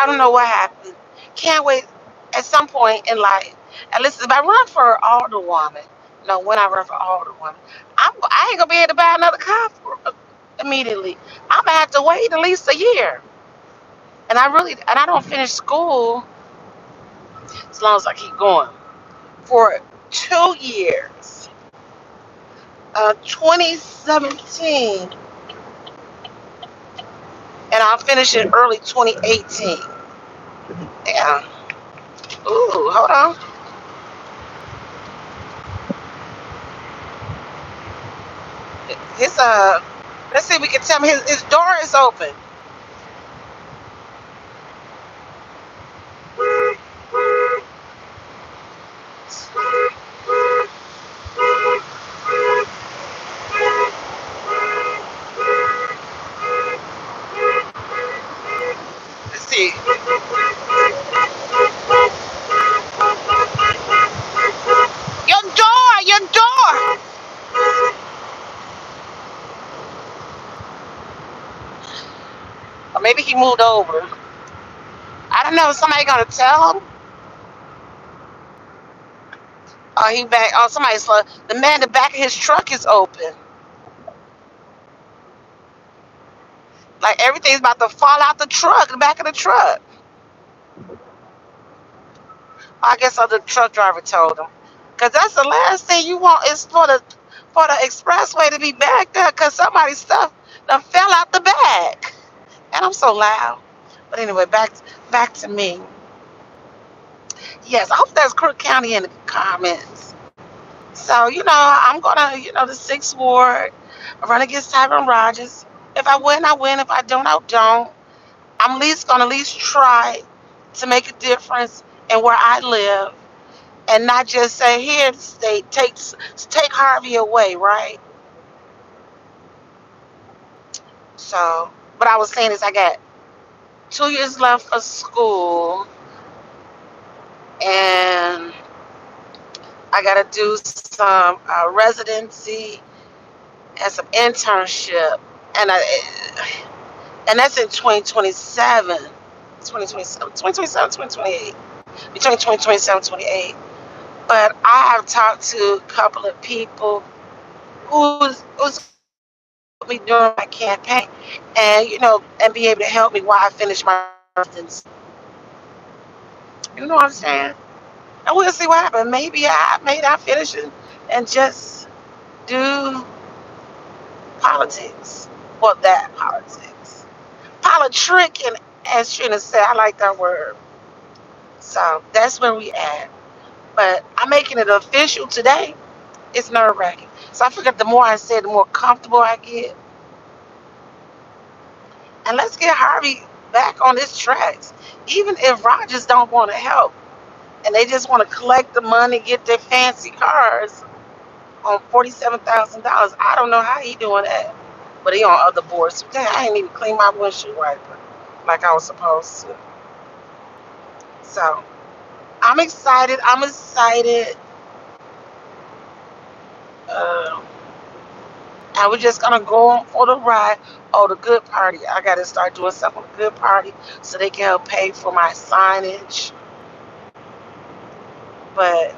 I don't know what happened. Can't wait at some point in life. And listen, if I run for alderwoman, no, when I run for alderwoman, I ain't gonna be able to buy another car immediately. I'm gonna have to wait at least a year. And I don't finish school as long as I keep going for 2 years. 2017, and I'll finish in early 2018. Yeah. Ooh, hold on. His let's see if we can tell him his door is open. Let's see. Your door, your door. Or maybe he moved over. I don't know. Somebody gonna tell him? Oh, he back. Oh, somebody's the man. The back of his truck is open. Like everything's about to fall out the truck, the back of the truck. I guess the truck driver told him, cause that's the last thing you want is for the expressway to be backed up, cause somebody's stuff done fell out the back. And I'm so loud. But anyway, back to me. Yes, I hope there's Crook County in the comments. So, I'm gonna, the sixth ward, run against Tyron Rogers. If I win, I win. If I don't, I don't. I'm at least try to make a difference in where I live and not just say, here, state, take Harvey away, right? So, what I was saying is I got 2 years left of school, and I got to do some residency and some internship, and that's in 2027, 2028, between 2027 and 28. But I have talked to a couple of people who's me during my campaign, and and be able to help me while I finish my residency. You know what I'm saying? And we'll see what happens. Maybe I may not finish it and just do politics. Well, that politics. Politricking, as Trina said, I like that word. So that's where we at. But I'm making it official today. It's nerve wracking. So I figured the more I say, the more comfortable I get. And let's get Harvey back on his tracks. Even if Rogers don't want to help and they just want to collect the money, get their fancy cars on $47,000. I don't know how he doing that. But he on other boards. Dang, I ain't even clean my windshield wiper like I was supposed to. So I'm excited. I'm excited. Uh, and we're just gonna go on for the ride. Oh, the good party. I gotta start doing stuff on the good party so they can help pay for my signage. But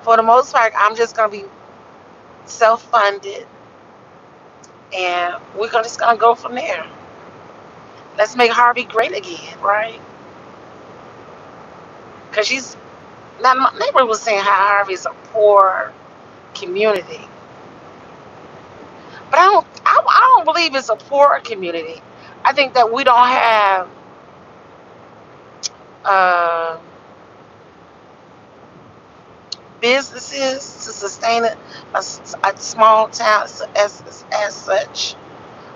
for the most part, I'm just gonna be self-funded, and just gonna go from there. Let's make Harvey great again, right? Because she's now my neighbor was saying how Harvey's a poor community, but I don't believe it's a poor community. I think that we don't have uh, businesses to sustain a small town as such.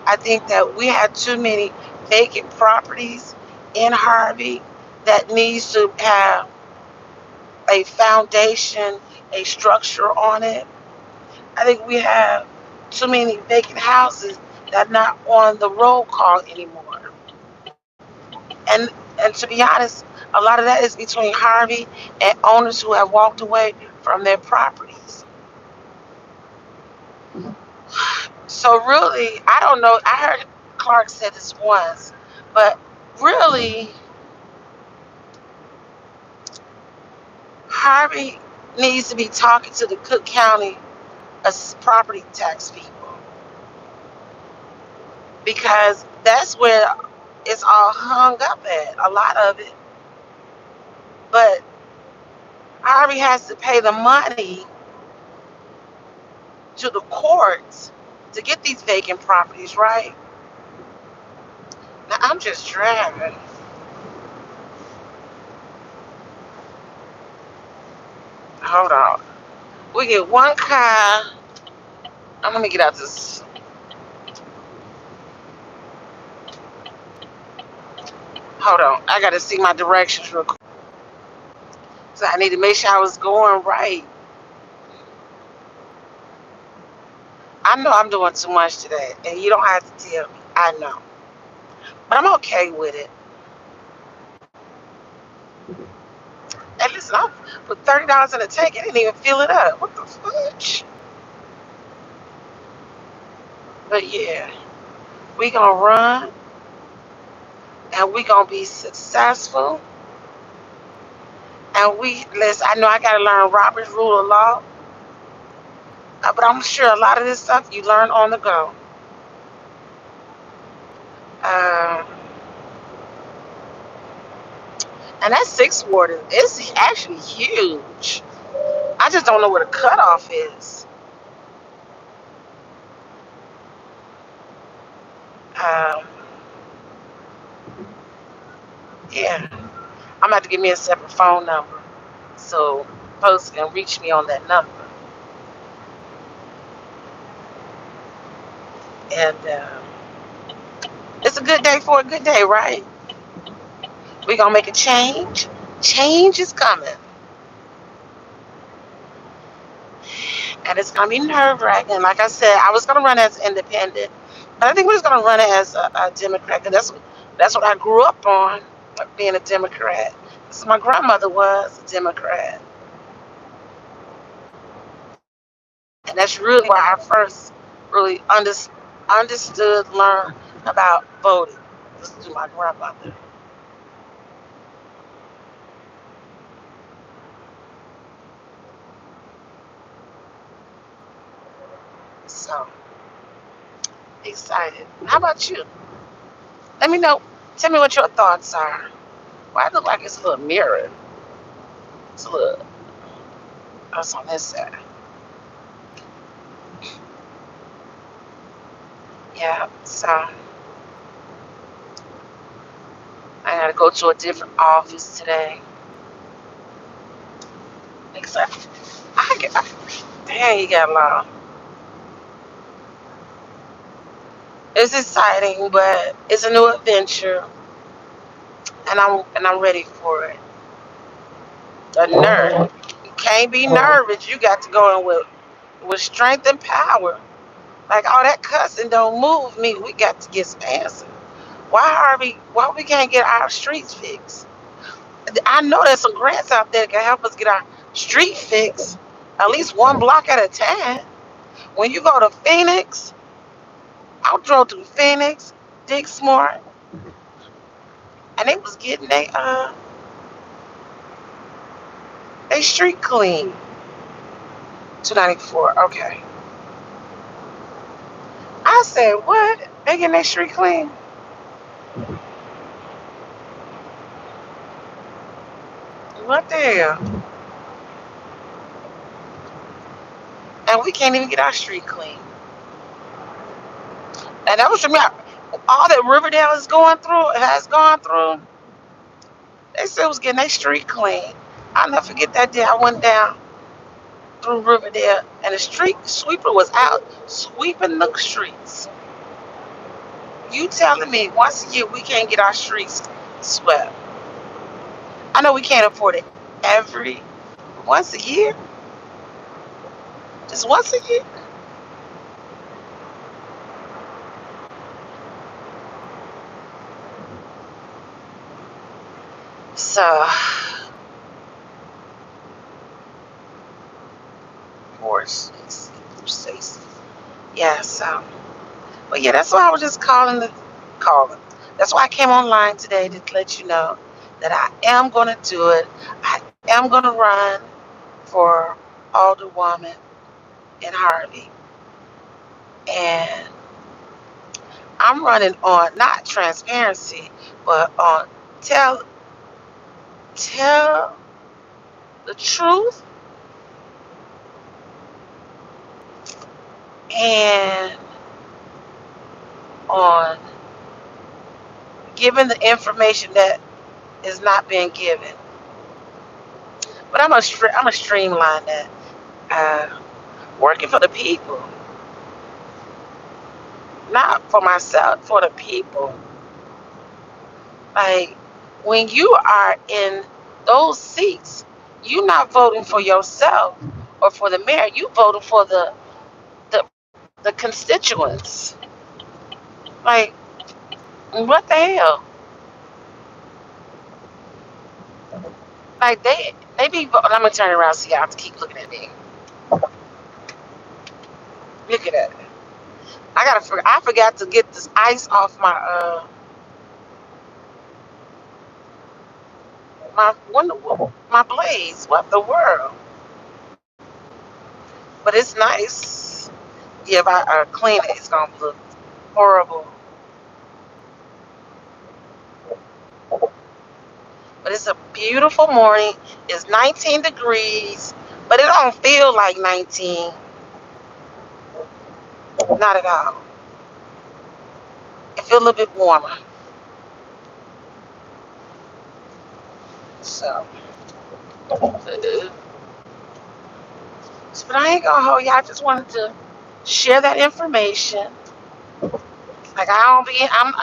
I think that we have too many vacant properties in Harvey that needs to have a foundation, a structure on it. I think we have too many vacant houses that are not on the roll call anymore. And and to be honest, a lot of that is between Harvey and owners who have walked away from their properties. So I don't know. I heard Clark said this once, but really, Harvey needs to be talking to the Cook County property tax people, because that's where it's all hung up at, a lot of it. But Harvey has to pay the money to the courts to get these vacant properties, right? Now I'm just driving. Hold on. We get one car. Let me get out this. Hold on. I got to see my directions real quick. So I need to make sure I was going right. I know I'm doing too much today, and you don't have to tell me. I know. But I'm okay with it. And listen, I put $30 in the tank. I didn't even fill it up. What the fudge? But yeah, we gonna run, and we gonna be successful. And listen, I know I gotta learn Robert's rule of law, but I'm sure a lot of this stuff you learn on the go. Um, and that sixth ward is actually huge. I just don't know where the cutoff is. Um, yeah, I'm gonna have to give me a separate phone number so folks can reach me on that number. And it's a good day for a good day, right? We gonna make a change. Change is coming, and it's gonna be nerve-wracking. Like I said, I was gonna run as independent, but I think we're just gonna run it as a Democrat. Cause that's what I grew up on, like being a Democrat. So my grandmother was a Democrat, and that's really why I first really understood, learned about voting. Was through my grandmother. So excited. How about you? Let me know. Tell me what your thoughts are. Well, I look like it's a little mirror. It's a little. That's on this side. Yeah. So I gotta go to a different office today. Except dang, you got long. It's exciting, but it's a new adventure, and I'm ready for it. The nerve. You can't be nervous. You got to go in with strength and power. Like all that cussing don't move me. We got to get some answers. Why we can't get our streets fixed? I know there's some grants out there that can help us get our street fixed, at least one block at a time. When you go to Phoenix, I drove through Phoenix, Dixmoor, and they was getting they street clean. 294. Okay. I said, what? They getting their street clean? What the hell? And we can't even get our street clean. And that was from all that Riverdale has gone through. They said it was getting their street clean. I'll never forget that day I went down through Riverdale and the street sweeper was out sweeping the streets. You telling me once a year we can't get our streets swept? I know we can't afford it every once a year. Just once a year. So, of course, Stacy. Yeah, so, but yeah, that's why I was just calling. That's why I came online today to let you know that I am going to do it. I am going to run. for older woman in Harvey, and I'm running on not transparency, but on tell tell the truth and on giving the information that is not being given. But I'm gonna streamline that. Uh, Working for the people, not for myself, for the people. Like when you are in those seats, you're not voting for yourself or for the mayor. You voting for the the constituents. Like what the hell? Like they be. I'm gonna turn around so y'all have to keep looking at me. Look at that. I forgot to get this ice off my blades. What the world? But it's nice. Yeah, if I clean it, it's gonna look horrible. But it's a beautiful morning. It's 19 degrees, but it don't feel like 19. Not at all. It feels a little bit warmer. So, but I ain't gonna hold you. I just wanted to share that information. Like I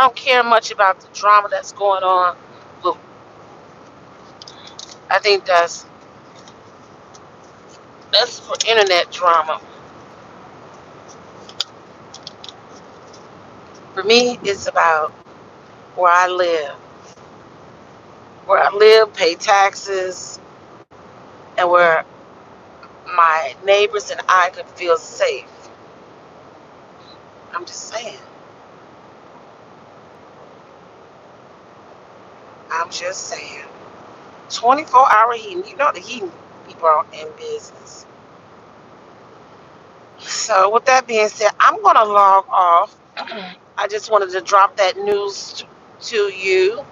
don't care much about the drama that's going on. But I think that's for internet drama. For me, it's about where I live, pay taxes, and where my neighbors and I could feel safe. I'm just saying. I'm just saying. 24-hour heating. You know the heating people are in business. So with that being said, I'm gonna log off. I just wanted to drop that news to you.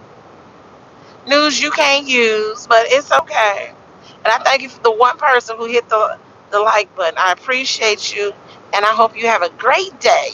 News you can't use, but it's okay. And I thank you for the one person who hit the like button. I appreciate you, and I hope you have a great day.